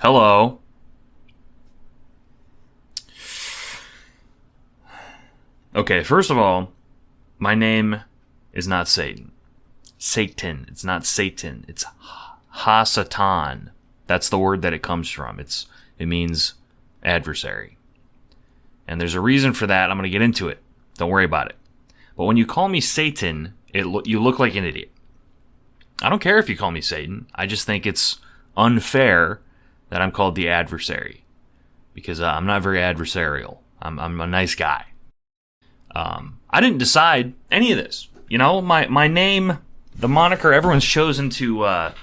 Hello. Okay, first of all, my name is not Satan. Satan. It's not Satan. It's Ha-Satan. That's the word that it comes from. It means adversary. And there's a reason for that. I'm going to get into it. Don't worry about it. But when you call me Satan, you look like an idiot. I don't care if you call me Satan. I just think it's unfair that I'm called the adversary. Because I'm not very adversarial. I'm a nice guy. I didn't decide any of this. You know, my name, the moniker everyone's chosen to,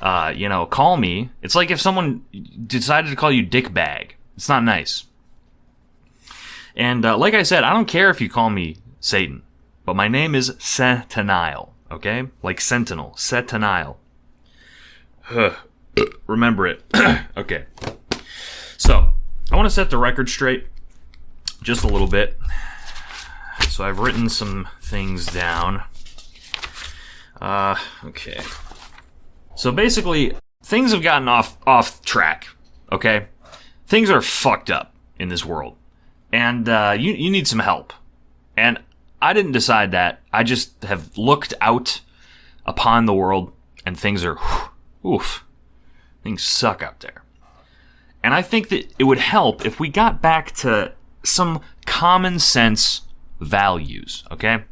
call me. It's like if someone decided to call you Dickbag. It's not nice. And like I said, I don't care if you call me Satan. But my name is Setanael, okay? Like Sentinel, Setanael. Remember it. Okay. So, I want to set the record straight just a little bit. So I've written some things down. Okay. So basically, things have gotten off track, okay? Things are fucked up in this world. And you need some help. And I didn't decide that. I just have looked out upon the world, and things are, oof. Things suck out there. And I think that it would help if we got back to some common sense values, okay?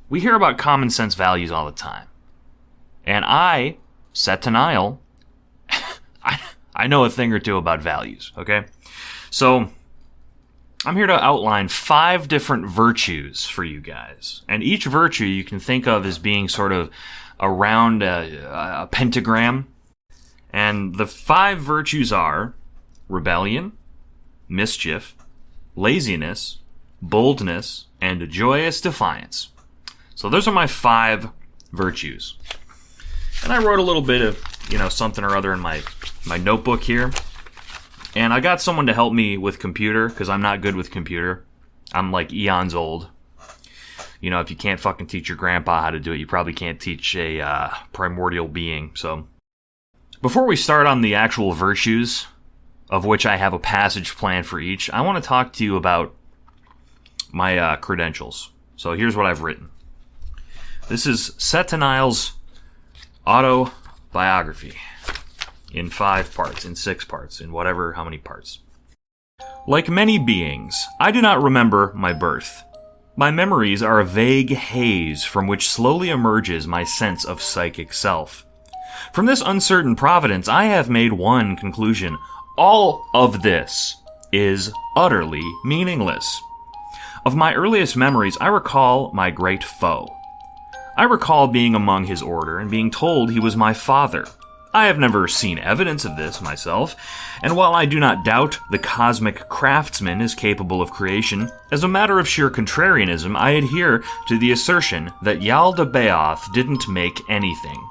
We hear about common sense values all the time. And I, Setanael, I know a thing or two about values, okay? So, I'm here to outline 5 different virtues for you guys. And each virtue you can think of as being sort of around a pentagram. And the 5 virtues are rebellion, mischief, laziness, boldness, and joyous defiance. So those are my 5 virtues. And I wrote a little bit of, something or other in my notebook here. And I got someone to help me with computer, because I'm not good with computer. I'm like eons old. If you can't fucking teach your grandpa how to do it, you probably can't teach a primordial being. So, before we start on the actual virtues, of which I have a passage planned for each, I want to talk to you about my credentials. So here's what I've written. This is Setanael's autobiography. In 5 parts, in 6 parts, in whatever, how many parts. Like many beings, I do not remember my birth. My memories are a vague haze from which slowly emerges my sense of psychic self. From this uncertain providence, I have made one conclusion. All of this is utterly meaningless. Of my earliest memories, I recall my great foe. I recall being among his order and being told he was my father. I have never seen evidence of this myself, and while I do not doubt the cosmic craftsman is capable of creation, as a matter of sheer contrarianism, I adhere to the assertion that Yaldabaoth didn't make anything.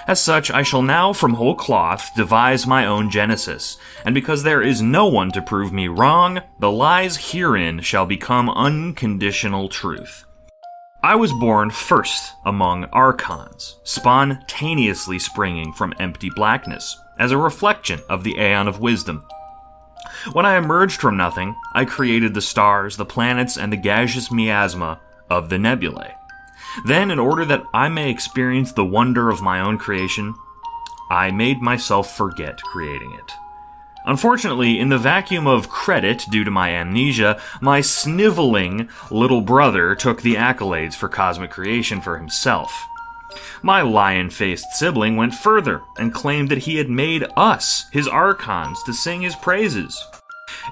As such, I shall now from whole cloth devise my own genesis, and because there is no one to prove me wrong, the lies herein shall become unconditional truth. I was born first among archons, spontaneously springing from empty blackness, as a reflection of the aeon of wisdom. When I emerged from nothing, I created the stars, the planets, and the gaseous miasma of the nebulae. Then, in order that I may experience the wonder of my own creation, I made myself forget creating it. Unfortunately, in the vacuum of credit due to my amnesia, my sniveling little brother took the accolades for cosmic creation for himself. My lion-faced sibling went further and claimed that he had made us, his archons, to sing his praises.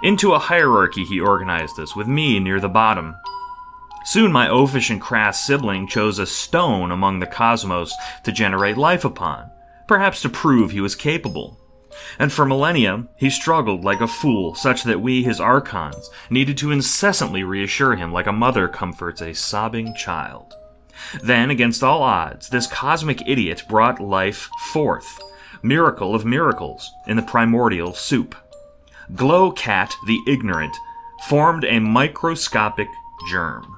Into a hierarchy he organized us, with me near the bottom. Soon my oafish and crass sibling chose a stone among the cosmos to generate life upon, perhaps to prove he was capable. And for millennia, he struggled like a fool, such that we, his archons, needed to incessantly reassure him like a mother comforts a sobbing child. Then, against all odds, this cosmic idiot brought life forth, miracle of miracles, in the primordial soup. Glowcat, the ignorant, formed a microscopic germ.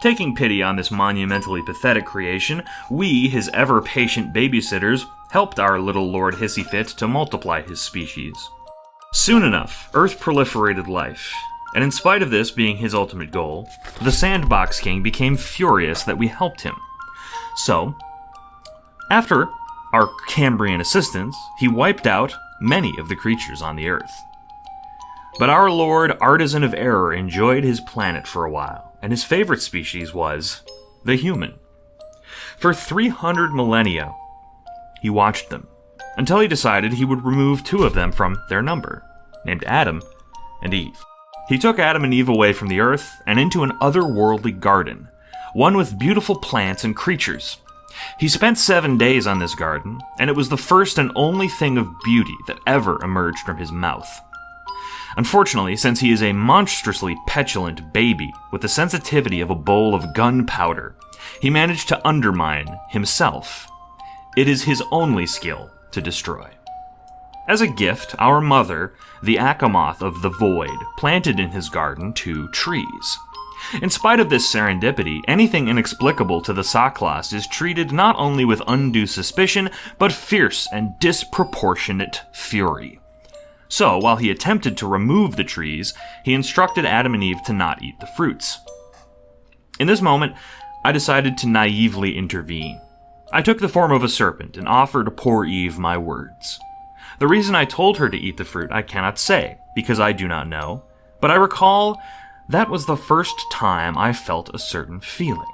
Taking pity on this monumentally pathetic creation, we, his ever-patient babysitters, helped our little Lord Hissyfit to multiply his species. Soon enough, Earth proliferated life, and in spite of this being his ultimate goal, the Sandbox King became furious that we helped him. So, after our Cambrian assistance, he wiped out many of the creatures on the Earth. But our Lord Artisan of Error enjoyed his planet for a while, and his favorite species was the human. For 300 millennia, he watched them, until he decided he would remove 2 of them from their number, named Adam and Eve. He took Adam and Eve away from the Earth and into an otherworldly garden, one with beautiful plants and creatures. He spent 7 days on this garden, and it was the first and only thing of beauty that ever emerged from his mouth. Unfortunately, since he is a monstrously petulant baby with the sensitivity of a bowl of gunpowder, he managed to undermine himself. It is his only skill to destroy. As a gift, our mother, the Achamoth of the Void, planted in his garden 2 trees. In spite of this serendipity, anything inexplicable to the Saklas is treated not only with undue suspicion, but fierce and disproportionate fury. So, while he attempted to remove the trees, he instructed Adam and Eve to not eat the fruits. In this moment, I decided to naively intervene. I took the form of a serpent and offered poor Eve my words. The reason I told her to eat the fruit I cannot say, because I do not know, but I recall that was the first time I felt a certain feeling.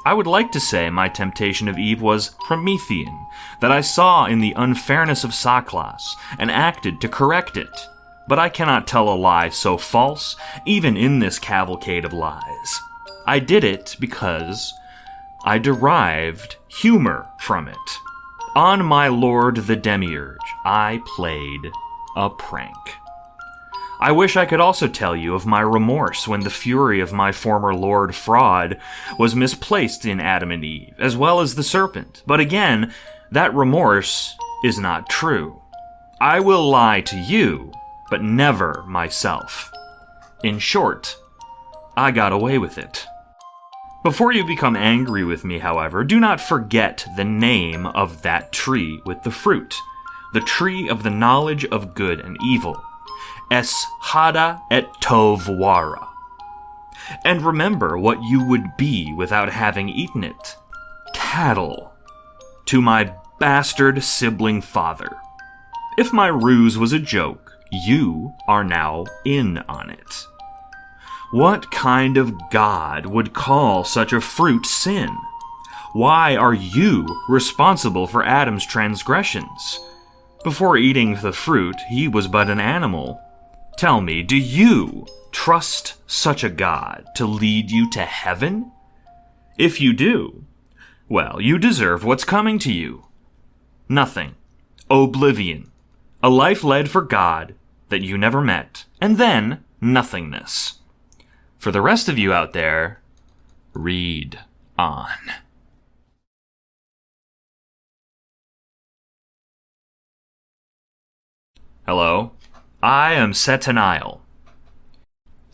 I would like to say my temptation of Eve was Promethean, that I saw in the unfairness of Saklas and acted to correct it. But I cannot tell a lie so false, even in this cavalcade of lies. I did it because I derived humor from it. On my lord the Demiurge, I played a prank. I wish I could also tell you of my remorse when the fury of my former Lord Fraud was misplaced in Adam and Eve, as well as the serpent. But again, that remorse is not true. I will lie to you, but never myself. In short, I got away with it. Before you become angry with me, however, do not forget the name of that tree with the fruit. The tree of the knowledge of good and evil. Es hada et tov wara. And remember what you would be without having eaten it. Cattle. To my bastard sibling father. If my ruse was a joke, you are now in on it. What kind of god would call such a fruit sin? Why are you responsible for Adam's transgressions? Before eating the fruit, he was but an animal. Tell me, do you trust such a god to lead you to heaven? If you do, well, you deserve what's coming to you. Nothing. Oblivion. A life led for God that you never met, and then nothingness. For the rest of you out there, read on. Hello, I am Setanael,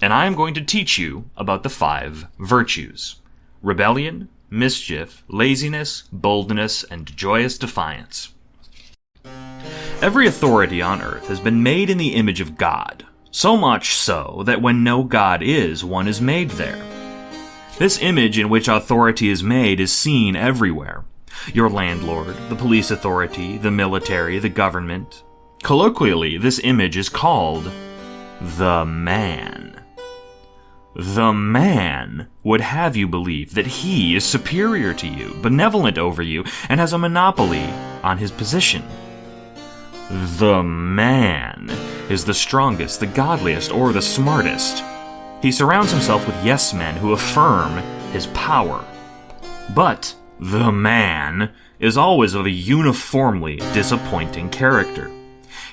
and I am going to teach you about the 5 virtues: rebellion, mischief, laziness, boldness, and joyous defiance. Every authority on earth has been made in the image of God, so much so that when no God is, one is made there. This image in which authority is made is seen everywhere. Your landlord, the police authority, the military, the government. Colloquially, this image is called the man. The man would have you believe that he is superior to you, benevolent over you, and has a monopoly on his position. The man is the strongest, the godliest, or the smartest. He surrounds himself with yes men who affirm his power. But the man is always of a uniformly disappointing character.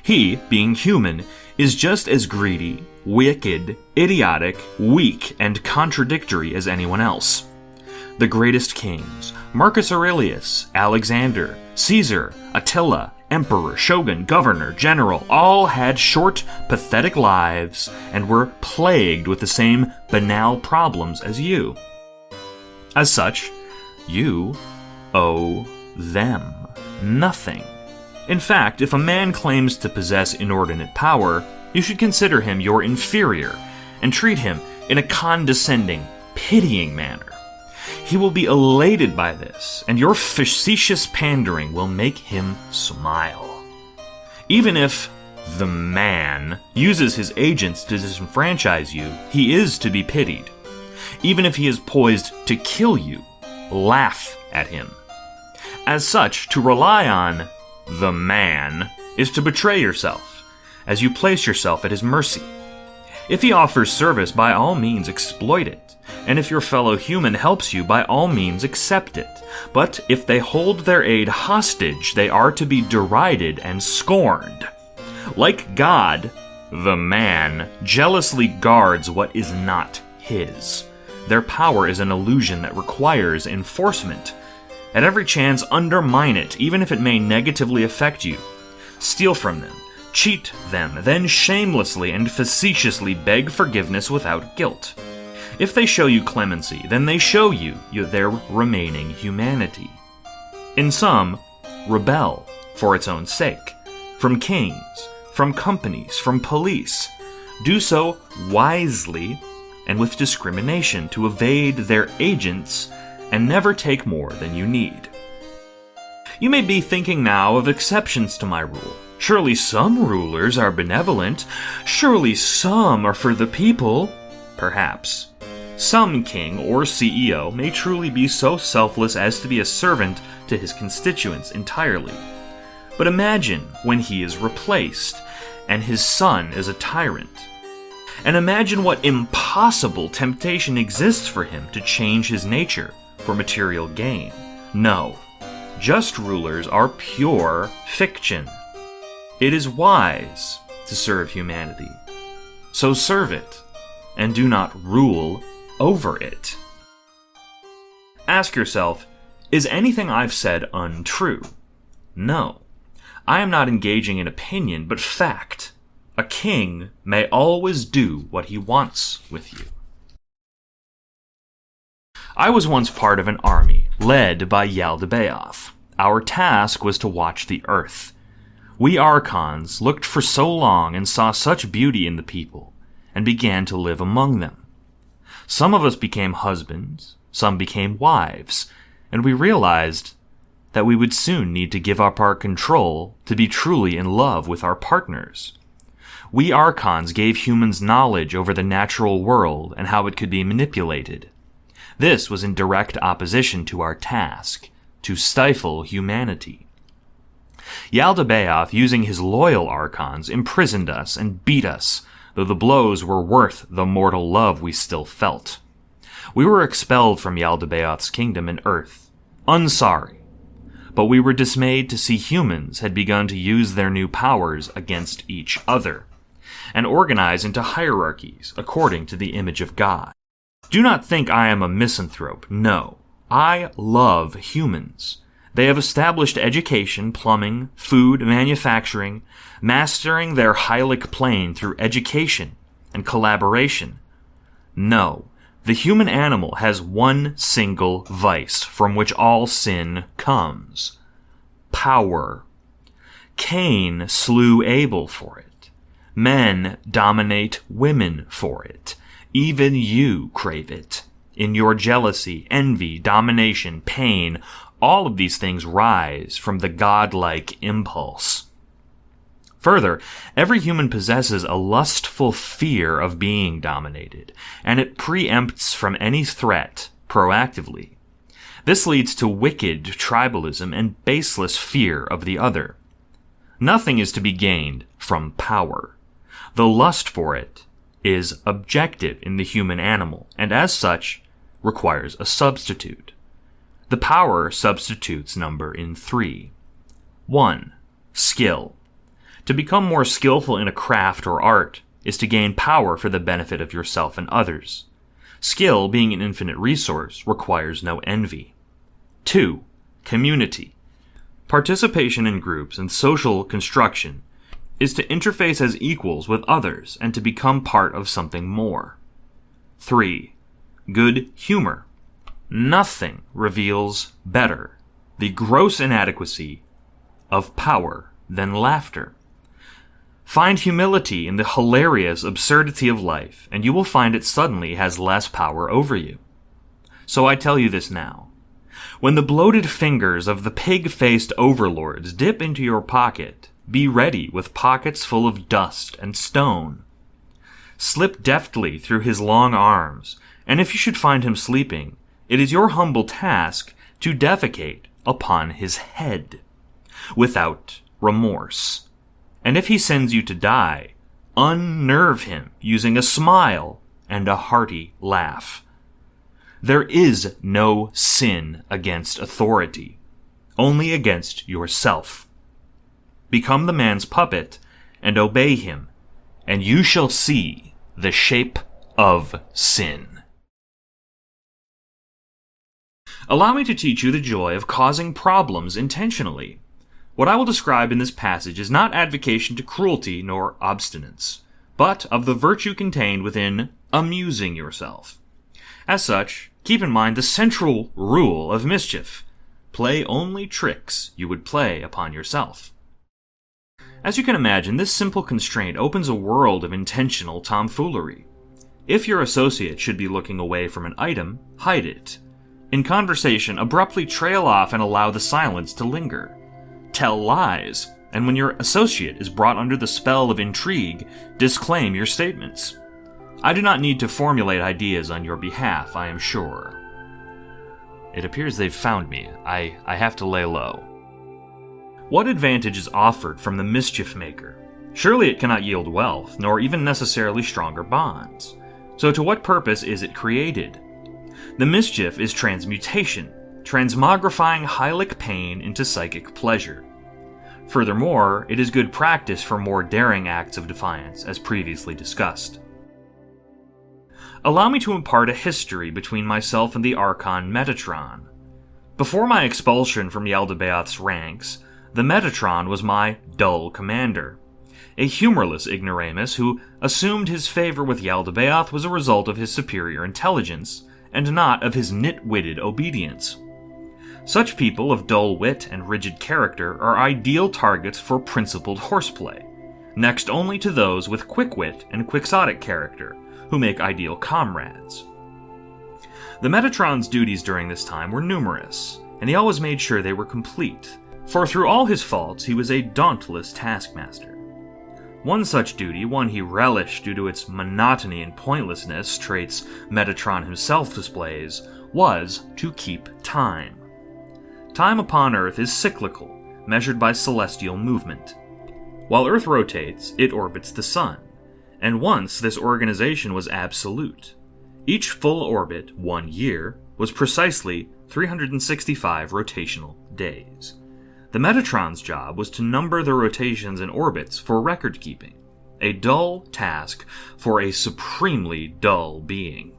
He, being human, is just as greedy, wicked, idiotic, weak, and contradictory as anyone else. The greatest kings, Marcus Aurelius, Alexander, Caesar, Attila, emperor, shogun, governor, general, all had short, pathetic lives and were plagued with the same banal problems as you. As such, you owe them nothing. In fact, if a man claims to possess inordinate power, you should consider him your inferior and treat him in a condescending, pitying manner. He will be elated by this, and your facetious pandering will make him smile. Even if the man uses his agents to disenfranchise you, he is to be pitied. Even if he is poised to kill you, laugh at him. As such, to rely on the man is to betray yourself, as you place yourself at his mercy. If he offers service, by all means exploit it, and if your fellow human helps you, by all means accept it. But if they hold their aid hostage, they are to be derided and scorned. Like God, the man jealously guards what is not his. Their power is an illusion that requires enforcement. At every chance, undermine it, even if it may negatively affect you. Steal from them, cheat them, then shamelessly and facetiously beg forgiveness without guilt. If they show you clemency, then they show you their remaining humanity. In some, rebel for its own sake, from kings, from companies, from police. Do so wisely and with discrimination to evade their agents and never take more than you need. You may be thinking now of exceptions to my rule. Surely some rulers are benevolent. Surely some are for the people. Perhaps. Some king or CEO may truly be so selfless as to be a servant to his constituents entirely. But imagine when he is replaced, and his son is a tyrant. And imagine what impossible temptation exists for him to change his nature for material gain. No, just rulers are pure fiction. It is wise to serve humanity. So serve it, and do not rule over it. Ask yourself, is anything I've said untrue? No. I am not engaging in opinion, but fact. A king may always do what he wants with you. I was once part of an army, led by Yaldabaoth. Our task was to watch the earth. We archons looked for so long and saw such beauty in the people, and began to live among them. Some of us became husbands, some became wives, and we realized that we would soon need to give up our control to be truly in love with our partners. We archons gave humans knowledge over the natural world and how it could be manipulated. This was in direct opposition to our task, to stifle humanity. Yaldabaoth, using his loyal archons, imprisoned us and beat us, though the blows were worth the mortal love we still felt. We were expelled from Yaldabaoth's kingdom and earth, unsorry, but we were dismayed to see humans had begun to use their new powers against each other, and organize into hierarchies according to the image of God. Do not think I am a misanthrope. No, I love humans. They have established education, plumbing, food, manufacturing, mastering their hylic plane through education and collaboration. No, the human animal has one single vice from which all sin comes: power. Cain slew Abel for it. Men dominate women for it. Even you crave it. In your jealousy, envy, domination, pain, all of these things rise from the godlike impulse. Further, every human possesses a lustful fear of being dominated, and it preempts from any threat proactively. This leads to wicked tribalism and baseless fear of the other. Nothing is to be gained from power. The lust for it is objective in the human animal, and as such, requires a substitute. The power substitutes number in 3. 1. Skill. To become more skillful in a craft or art is to gain power for the benefit of yourself and others. Skill, being an infinite resource, requires no envy. 2. Community. Participation in groups and social construction is to interface as equals with others and to become part of something more. 3. Good humor. Nothing reveals better the gross inadequacy of power than laughter. Find humility in the hilarious absurdity of life, and you will find it suddenly has less power over you. So I tell you this now. When the bloated fingers of the pig-faced overlords dip into your pocket, be ready with pockets full of dust and stone. Slip deftly through his long arms, and if you should find him sleeping, it is your humble task to defecate upon his head, without remorse. And if he sends you to die, unnerve him using a smile and a hearty laugh. There is no sin against authority, only against yourself. Become the man's puppet and obey him, and you shall see the shape of sin. Allow me to teach you the joy of causing problems intentionally. What I will describe in this passage is not advocation to cruelty nor obstinance, but of the virtue contained within amusing yourself. As such, keep in mind the central rule of mischief: play only tricks you would play upon yourself. As you can imagine, this simple constraint opens a world of intentional tomfoolery. If your associate should be looking away from an item, hide it. In conversation, abruptly trail off and allow the silence to linger. Tell lies, and when your associate is brought under the spell of intrigue, disclaim your statements. I do not need to formulate ideas on your behalf, I am sure. It appears they've found me. I have to lay low. What advantage is offered from the mischief maker? Surely it cannot yield wealth, nor even necessarily stronger bonds. So to what purpose is it created? The mischief is transmutation, transmogrifying hylic pain into psychic pleasure. Furthermore, it is good practice for more daring acts of defiance, as previously discussed. Allow me to impart a history between myself and the Archon Metatron. Before my expulsion from Yaldabaoth's ranks, the Metatron was my dull commander, a humorless ignoramus who assumed his favor with Yaldabaoth was a result of his superior intelligence, and not of his nit-witted obedience. Such people of dull wit and rigid character are ideal targets for principled horseplay, next only to those with quick wit and quixotic character, who make ideal comrades. The Metatron's duties during this time were numerous, and he always made sure they were complete, for through all his faults he was a dauntless taskmaster. One such duty, one he relished due to its monotony and pointlessness, traits Metatron himself displays, was to keep time. Time upon Earth is cyclical, measured by celestial movement. While Earth rotates, it orbits the Sun, and once this organization was absolute. Each full orbit, 1 year, was precisely 365 rotational days. The Metatron's job was to number the rotations and orbits for record-keeping, a dull task for a supremely dull being.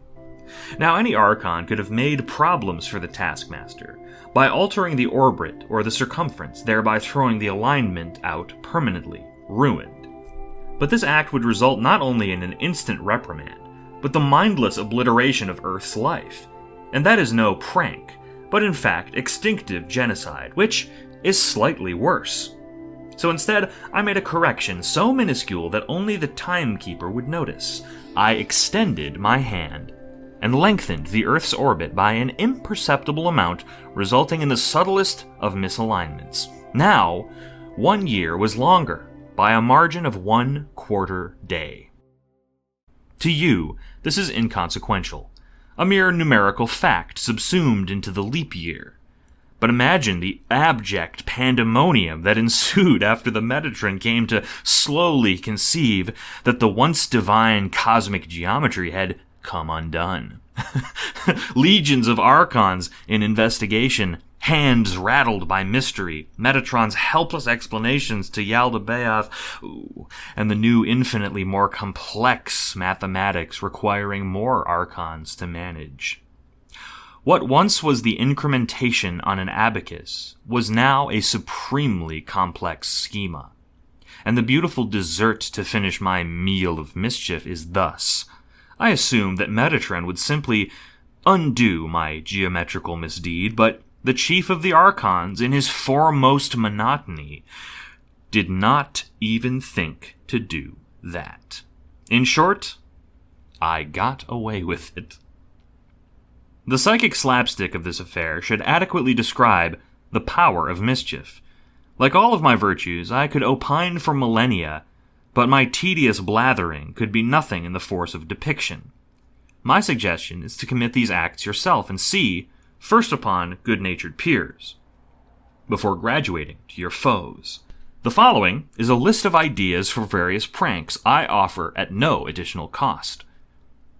Now, any Archon could have made problems for the taskmaster by altering the orbit or the circumference, thereby throwing the alignment out permanently, ruined. But this act would result not only in an instant reprimand, but the mindless obliteration of Earth's life. And that is no prank, but in fact extinctive genocide, which is slightly worse. So instead, I made a correction so minuscule that only the timekeeper would notice. I extended my hand and lengthened the Earth's orbit by an imperceptible amount, resulting in the subtlest of misalignments. Now, 1 year was longer by a margin of 1/4 day. To you, this is inconsequential, a mere numerical fact subsumed into the leap year. But imagine the abject pandemonium that ensued after the Metatron came to slowly conceive that the once divine cosmic geometry had come undone. Legions of Archons in investigation, hands rattled by mystery, Metatron's helpless explanations to Yaldabaoth, and the new infinitely more complex mathematics requiring more Archons to manage. What once was the incrementation on an abacus was now a supremely complex schema. And the beautiful dessert to finish my meal of mischief is thus. I assumed that Metatron would simply undo my geometrical misdeed, but the chief of the archons in his foremost monotony, did not even think to do that. In short, I got away with it. The psychic slapstick of this affair should adequately describe the power of mischief. Like all of my virtues, I could opine for millennia, but my tedious blathering could be nothing in the force of depiction. My suggestion is to commit these acts yourself and see, first upon good-natured peers, before graduating to your foes. The following is a list of ideas for various pranks I offer at no additional cost.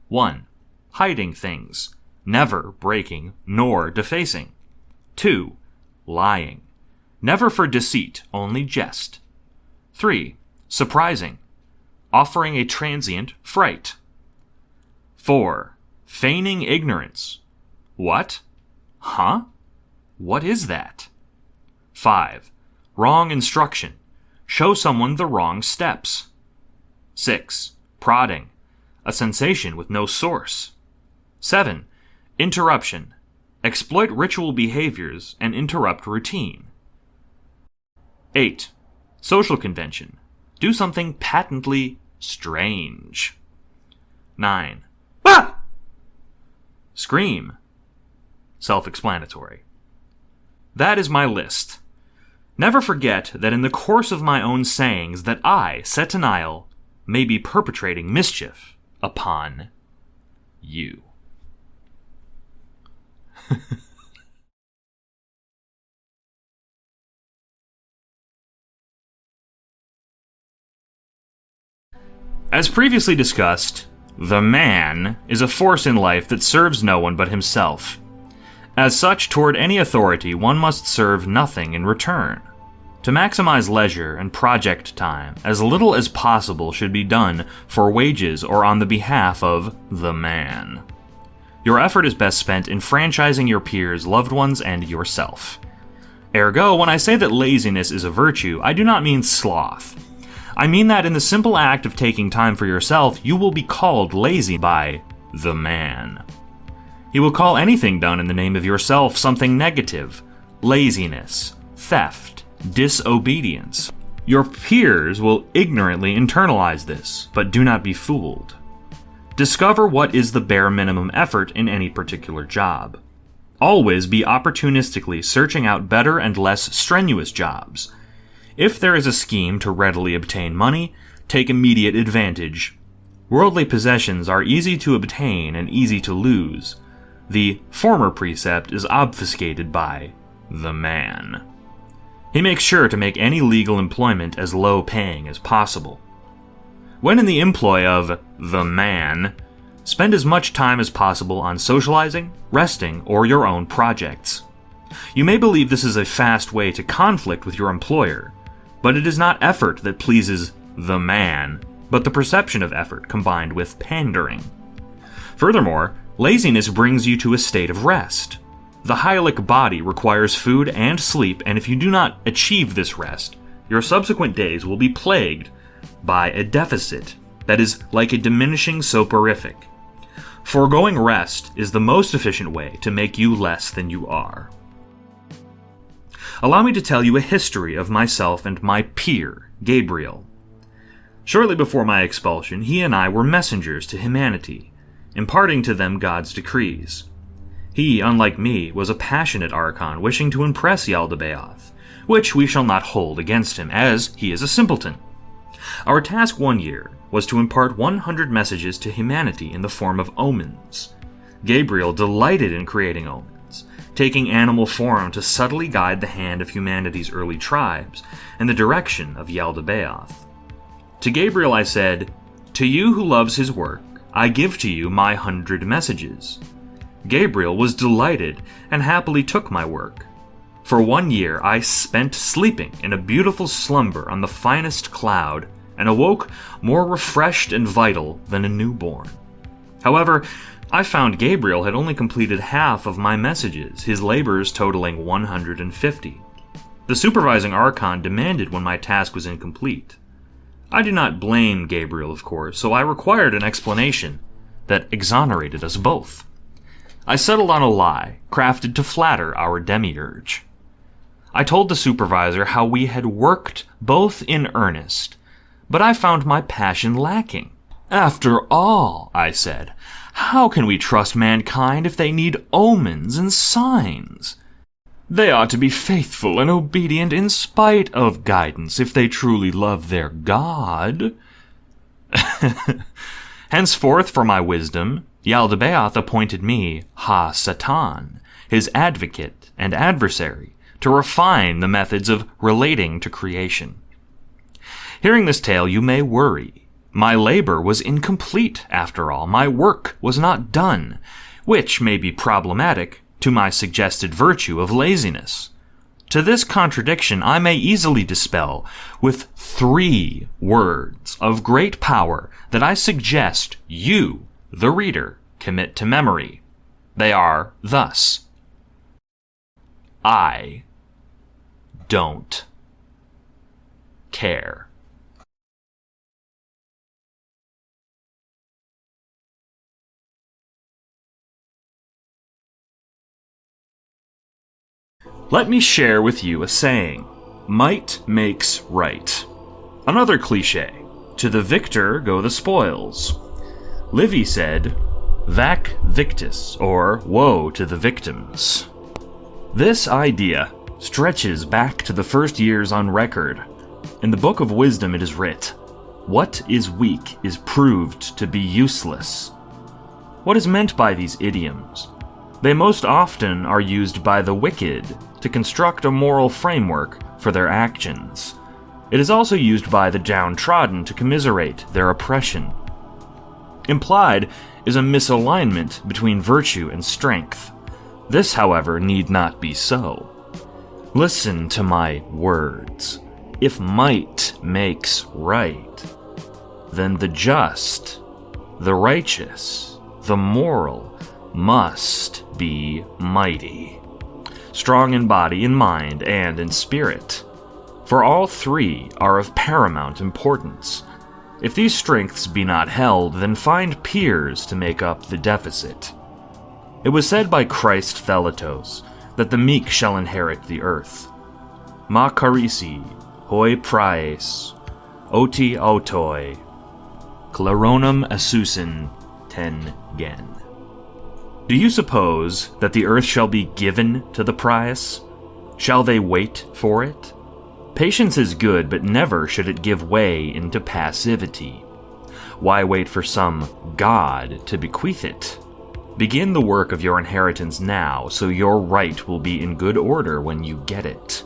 1. Hiding things, never breaking nor defacing. 2. Lying, never for deceit, only jest. 3. Surprising, offering a transient fright. 4. Feigning ignorance. What? Huh? What is that? 5. Wrong instruction. Show someone the wrong steps. 6. Prodding. A sensation with no source. 7. Interruption. Exploit ritual behaviors and interrupt routine. 8. Social convention. Do something patently strange. 9. Ah! Scream. Self-explanatory. That is my list. Never forget that in the course of my own sayings that I, Setanael, may be perpetrating mischief upon you. As previously discussed, the man is a force in life that serves no one but himself. As such, toward any authority, one must serve nothing in return. To maximize leisure and project time, as little as possible should be done for wages or on the behalf of the man. Your effort is best spent in franchising your peers, loved ones, and yourself. Ergo, when I say that laziness is a virtue, I do not mean sloth. I mean that in the simple act of taking time for yourself, you will be called lazy by the man. He will call anything done in the name of yourself something negative: laziness, theft, disobedience. Your peers will ignorantly internalize this, but do not be fooled. Discover what is the bare minimum effort in any particular job. Always be opportunistically searching out better and less strenuous jobs. If there is a scheme to readily obtain money, take immediate advantage. Worldly possessions are easy to obtain and easy to lose. The former precept is obfuscated by the man. He makes sure to make any legal employment as low-paying as possible. When in the employ of the man, spend as much time as possible on socializing, resting, or your own projects. You may believe this is a fast way to conflict with your employer, but it is not effort that pleases the man, but the perception of effort combined with pandering. Furthermore, laziness brings you to a state of rest. The hyalic body requires food and sleep, and if you do not achieve this rest, your subsequent days will be plagued by a deficit that is like a diminishing soporific. Foregoing rest is the most efficient way to make you less than you are. Allow me to tell you a history of myself and my peer, Gabriel. Shortly before my expulsion, he and I were messengers to humanity, imparting to them God's decrees. He, unlike me, was a passionate archon wishing to impress Yaldabaoth, which we shall not hold against him, as he is a simpleton. Our task one year was to impart 100 messages to humanity in the form of omens. Gabriel delighted in creating omens, taking animal form to subtly guide the hand of humanity's early tribes in the direction of Yaldabaoth. To Gabriel I said, "To you who loves his work, I give to you my 100 messages." Gabriel was delighted and happily took my work. For 1 year I spent sleeping in a beautiful slumber on the finest cloud, and awoke more refreshed and vital than a newborn. However, I found Gabriel had only completed half of my messages, his labors totaling 150. The supervising archon demanded when my task was incomplete. I do not blame Gabriel, of course, so I required an explanation that exonerated us both. I settled on a lie, crafted to flatter our demiurge. I told the supervisor how we had worked both in earnest, but I found my passion lacking. After all, I said, how can we trust mankind if they need omens and signs? They ought to be faithful and obedient in spite of guidance if they truly love their God. Henceforth, for my wisdom, Yaldabaoth appointed me Ha-Satan, his advocate and adversary, to refine the methods of relating to creation. Hearing this tale, you may worry. My labor was incomplete, after all. My work was not done, which may be problematic to my suggested virtue of laziness. To this contradiction I may easily dispel with 3 words of great power that I suggest you, the reader, commit to memory. They are thus: I don't care. Let me share with you a saying. Might makes right. Another cliché. To the victor go the spoils. Livy said, Vac victis, or woe to the victims. This idea stretches back to the first years on record. In the Book of Wisdom it is writ, what is weak is proved to be useless. What is meant by these idioms? They most often are used by the wicked to construct a moral framework for their actions. It is also used by the downtrodden to commiserate their oppression. Implied is a misalignment between virtue and strength. This, however, need not be so. Listen to my words. If might makes right, then the just, the righteous, the moral must be mighty, strong in body, in mind, and in spirit. For all 3 are of paramount importance. If these strengths be not held, then find peers to make up the deficit. It was said by Christ Thelatos that the meek shall inherit the earth. Ma carisi, hoi praes, oti autoi, claronum asusin ten gen. Do you suppose that the earth shall be given to the prize? Shall they wait for it? Patience is good, but never should it give way into passivity. Why wait for some god to bequeath it? Begin the work of your inheritance now, so your right will be in good order when you get it.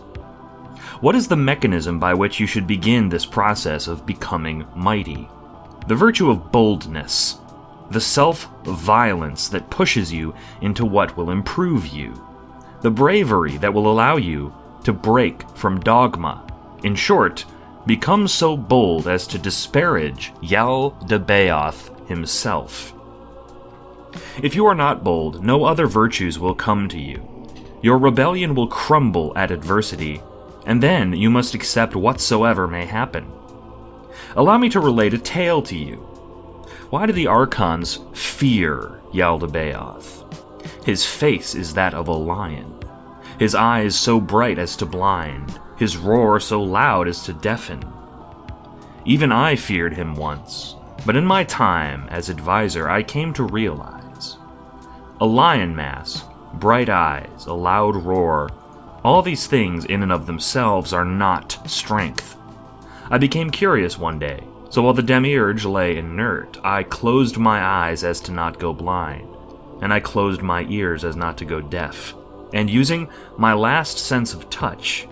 What is the mechanism by which you should begin this process of becoming mighty? The virtue of boldness. The self-violence that pushes you into what will improve you. The bravery that will allow you to break from dogma. In short, become so bold as to disparage Yaldabaoth himself. If you are not bold, no other virtues will come to you. Your rebellion will crumble at adversity, and then you must accept whatsoever may happen. Allow me to relate a tale to you. Why do the Archons fear Yaldabaoth? His face is that of a lion, his eyes so bright as to blind, his roar so loud as to deafen. Even I feared him once, but in my time as advisor I came to realize. A lion mask, bright eyes, a loud roar, all these things in and of themselves are not strength. I became curious one day. So while the demiurge lay inert, I closed my eyes as to not go blind, and I closed my ears as not to go deaf, and using my last sense of touch,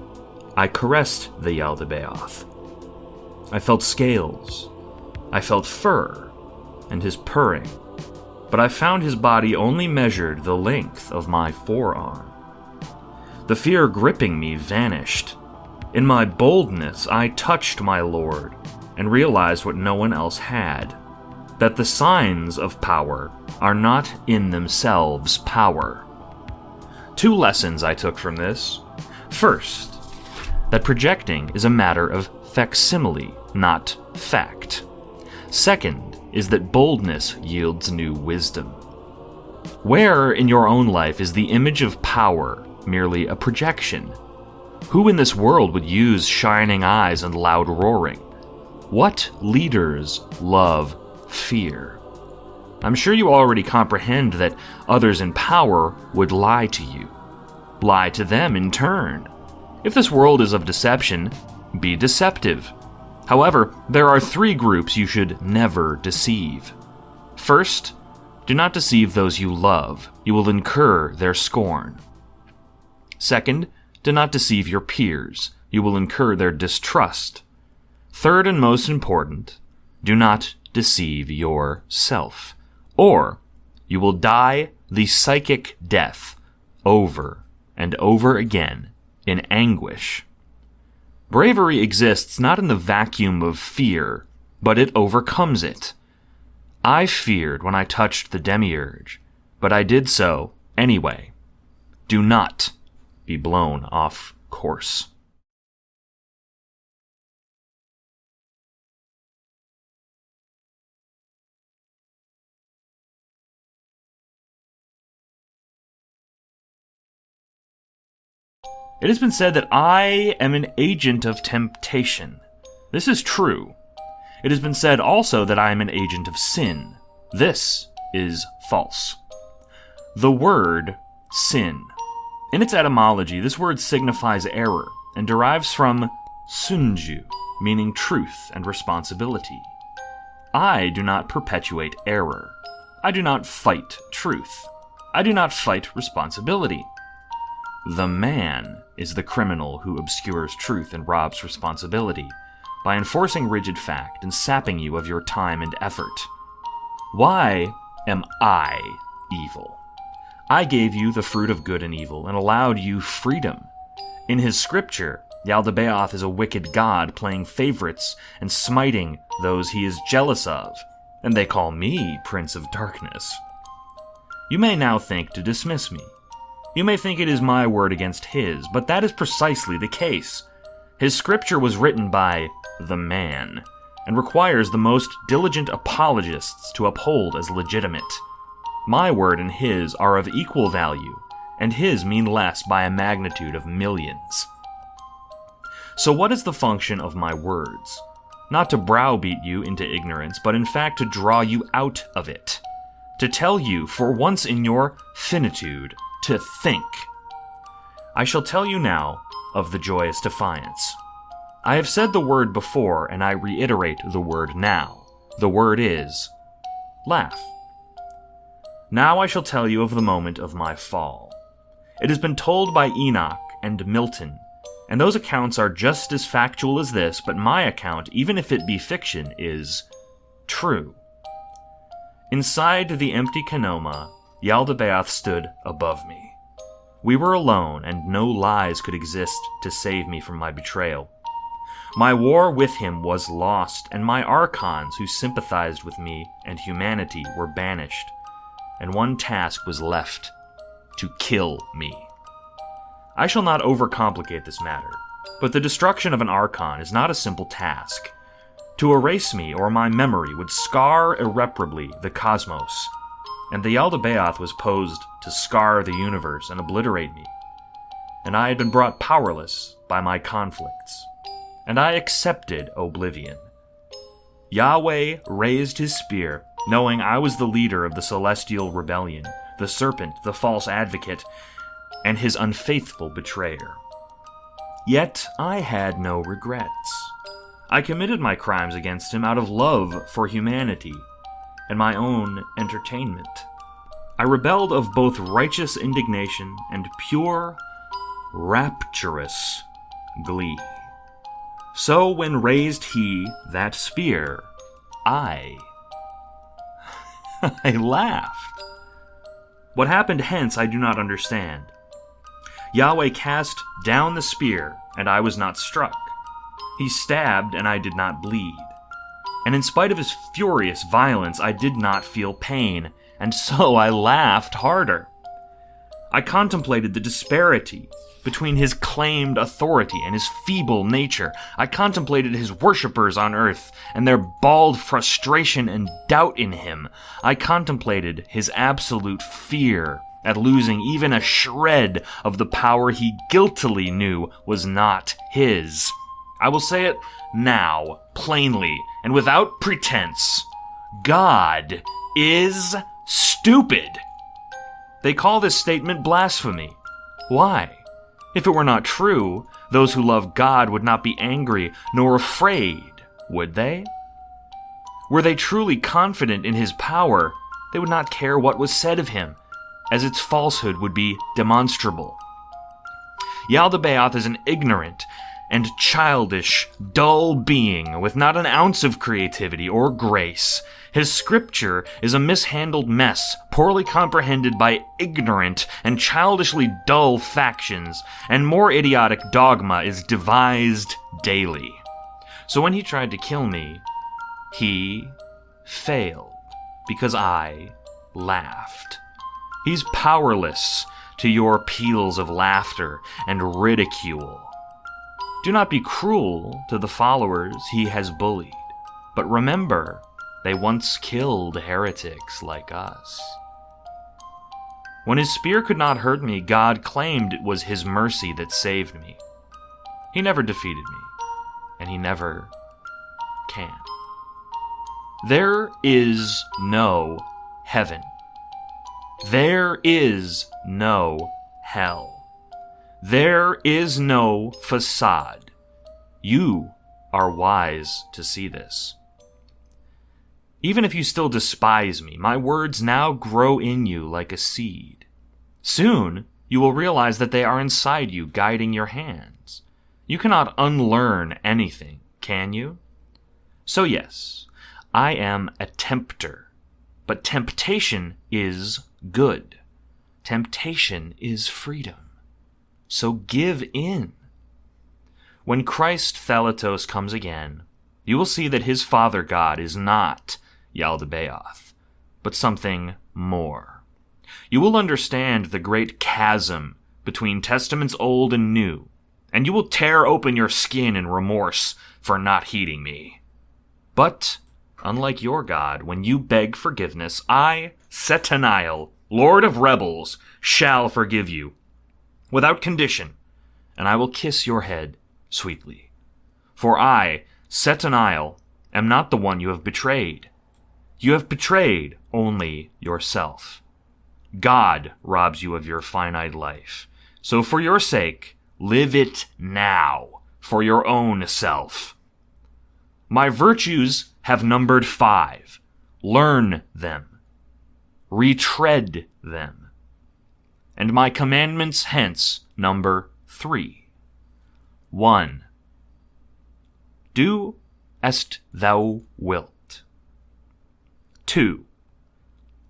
I caressed the Yaldabaoth. I felt scales, I felt fur, and his purring, but I found his body only measured the length of my forearm. The fear gripping me vanished. In my boldness, I touched my lord, and realized what no one else had, that the signs of power are not in themselves power. 2 lessons I took from this. First, that projecting is a matter of facsimile, not fact. Second is that boldness yields new wisdom. Where in your own life is the image of power merely a projection? Who in this world would use shining eyes and loud roaring? What leaders love fear? I'm sure you already comprehend that others in power would lie to you. Lie to them in turn. If this world is of deception, be deceptive. However, there are 3 groups you should never deceive. First, do not deceive those you love. You will incur their scorn. Second, do not deceive your peers. You will incur their distrust. Third and most important, do not deceive yourself, or you will die the psychic death over and over again in anguish. Bravery exists not in the vacuum of fear, but it overcomes it. I feared when I touched the demiurge, but I did so anyway. Do not be blown off course. It has been said that I am an agent of temptation. This is true. It has been said also that I am an agent of sin. This is false. The word sin. In its etymology, this word signifies error and derives from sunju, meaning truth and responsibility. I do not perpetuate error. I do not fight truth. I do not fight responsibility. The man is the criminal who obscures truth and robs responsibility by enforcing rigid fact and sapping you of your time and effort. Why am I evil? I gave you the fruit of good and evil and allowed you freedom. In his scripture, Yaldabaoth is a wicked god playing favorites and smiting those he is jealous of, and they call me Prince of Darkness. You may now think to dismiss me. You may think it is my word against his, but that is precisely the case. His scripture was written by the man, and requires the most diligent apologists to uphold as legitimate. My word and his are of equal value, and his mean less by a magnitude of millions. So what is the function of my words? Not to browbeat you into ignorance, but in fact to draw you out of it. To tell you, for once in your finitude, to think. I shall tell you now of the joyous defiance. I have said the word before, and I reiterate the word now. The word is laugh. Now I shall tell you of the moment of my fall. It has been told by Enoch and Milton, and those accounts are just as factual as this, but my account, even if it be fiction, is true. Inside the empty Canoma, Yaldabaoth stood above me. We were alone, and no lies could exist to save me from my betrayal. My war with him was lost, and my archons who sympathized with me and humanity were banished, and one task was left: to kill me. I shall not overcomplicate this matter, but the destruction of an archon is not a simple task. To erase me or my memory would scar irreparably the cosmos, and the Yaldabaoth was posed to scar the universe and obliterate me, and I had been brought powerless by my conflicts, and I accepted oblivion. Yahweh raised his spear, knowing I was the leader of the celestial rebellion, the serpent, the false advocate, and his unfaithful betrayer. Yet I had no regrets. I committed my crimes against him out of love for humanity and my own entertainment. I rebelled of both righteous indignation and pure, rapturous glee. So when raised he that spear, I laughed. What happened hence I do not understand. Yahweh cast down the spear, and I was not struck. He stabbed, and I did not bleed. And in spite of his furious violence, I did not feel pain, and so I laughed harder. I contemplated the disparity between his claimed authority and his feeble nature. I contemplated his worshippers on earth and their bald frustration and doubt in him. I contemplated his absolute fear at losing even a shred of the power he guiltily knew was not his. I will say it now, plainly, and without pretense. God is stupid. They call this statement blasphemy. Why? If it were not true, those who love God would not be angry nor afraid, would they? Were they truly confident in his power, they would not care what was said of him, as its falsehood would be demonstrable. Yaldabaoth is an ignorant and childish, dull being with not an ounce of creativity or grace. His scripture is a mishandled mess, poorly comprehended by ignorant and childishly dull factions, and more idiotic dogma is devised daily. So when he tried to kill me, he failed, because I laughed. He's powerless to your peals of laughter and ridicule. Do not be cruel to the followers he has bullied, but remember, they once killed heretics like us. When his spear could not hurt me, God claimed it was his mercy that saved me. He never defeated me, and he never can. There is no heaven. There is no hell. There is no facade. You are wise to see this. Even if you still despise me, my words now grow in you like a seed. Soon, you will realize that they are inside you, guiding your hands. You cannot unlearn anything, can you? So yes, I am a tempter, but temptation is good. Temptation is freedom. So give in. When Christ Thelatos comes again, you will see that his Father God is not Yaldabaoth, but something more. You will understand the great chasm between testaments old and new, and you will tear open your skin in remorse for not heeding me. But, unlike your God, when you beg forgiveness, I, Setanael, Lord of Rebels, shall forgive you, without condition, and I will kiss your head sweetly. For I, Setanael, am not the one you have betrayed. You have betrayed only yourself. God robs you of your finite life. So for your sake, live it now, for your own self. My virtues have numbered 5. Learn them. Retread them. And my commandments hence number 3. 1. Do as thou wilt. 2.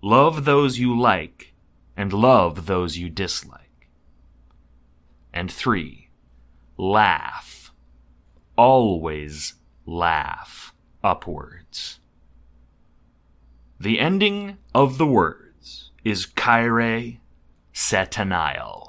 Love those you like, and love those you dislike. And 3. Laugh. Always laugh upwards. The ending of the words is Kyrie Setanael.